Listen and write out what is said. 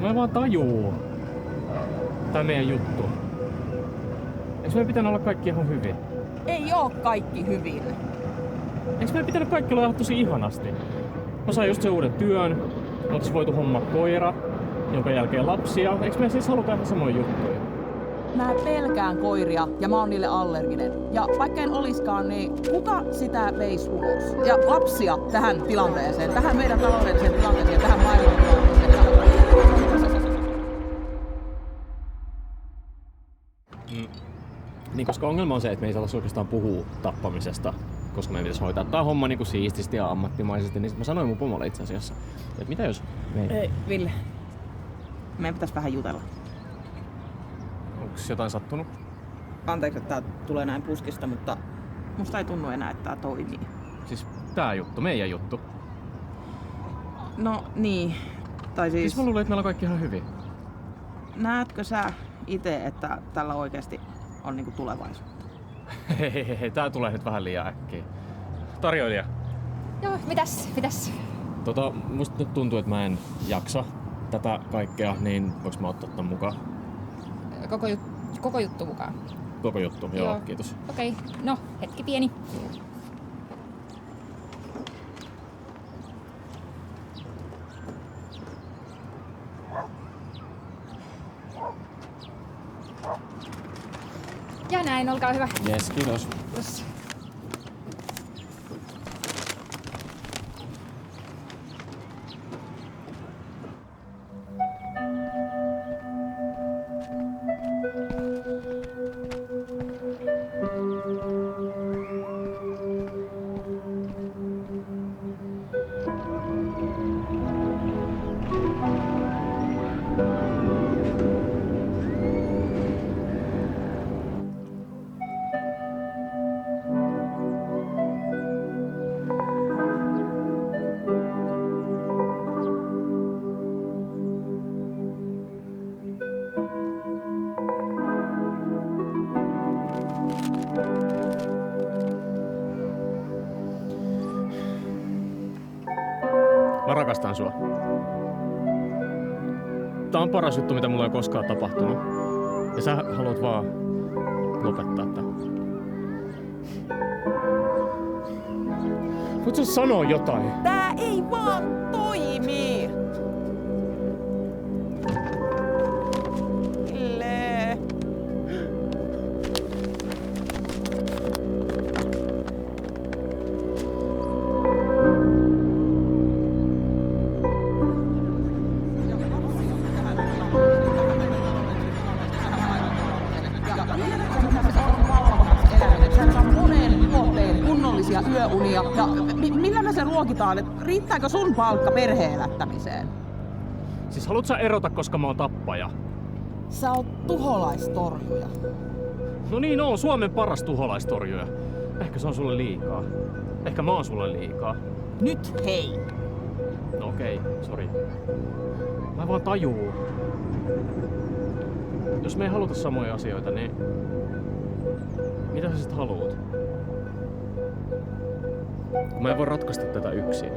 Mä en vaan tajuu. Tää meidän juttu. Eiks meidän pitänyt olla kaikki ihan hyvin? Ei oo kaikki hyvin. Eiks meidän pitänyt kaikki olla tosi ihanasti? Mä sain just sen uuden työn. Me oltais voitu hommaa koira, jonka jälkeen lapsia. Eiks me siis haluta ihan samoja juttuja? Mä pelkään koiria ja mä oon niille allerginen. Ja vaikka en oliskaan, niin kuka sitä veisi ulos? Ja lapsia tähän tilanteeseen, tähän meidän taloudelliseen tilanteeseen, tähän maailman tilanteeseen. Niin, koska ongelma on se, että me ei saataisi oikeastaan puhua tappamisesta, koska meidän pitäisi hoitaa tää homma niin kuin siististi ja ammattimaisesti, niin sit mä sanoin mun pomolle itse asiassa, että mitä jos me... Ei, Ville. Meidän pitäisi vähän jutella. Onks jotain sattunut? Anteeksi, että tää tulee näin puskista, mutta musta ei tunnu enää, että tää toimii. Siis tää juttu, meidän juttu. No niin, tai Siis mä luulen, että meillä on kaikki ihan hyvin. Näetkö sä ite, että tällä oikeesti on niinku tulevaisuutta? Hei, tää tulee nyt vähän liian äkkiä. Tarjoilija. Joo, mitäs? Musta nyt tuntuu, että mä en jaksa tätä kaikkea, niin voinko mä ottaa tän mukaan? Koko juttu mukaan. Koko juttu, joo, kiitos. Okei, no hetki pieni. Ja näin, olkaa hyvä. Jes, kiitos. Kiitos. Mä rakastan sua. Tää on paras juttu, mitä mulla ei koskaan tapahtunut. Ja sä haluat vaan lopettaa tän. Voit sä sanoa jotain? Tää ei vaan toimi! Ville! Kunnollisia yöunia. Ja millä me se ruokitaan? Riittääkö sun palkka perheen elättämiseen? Siis haluat sä erota, koska mä oon tappaja? Sä oot tuholaistorjuja. No niin, on Suomen paras tuholaistorjuja. Ehkä se on sulle liikaa. Ehkä mä oon sulle liikaa. Nyt hei! No okei, sori. Mä en vaan tajuu. Jos me ei haluta samoja asioita, niin... Mitä sä sit haluut? Mä en voi ratkaista tätä yksin.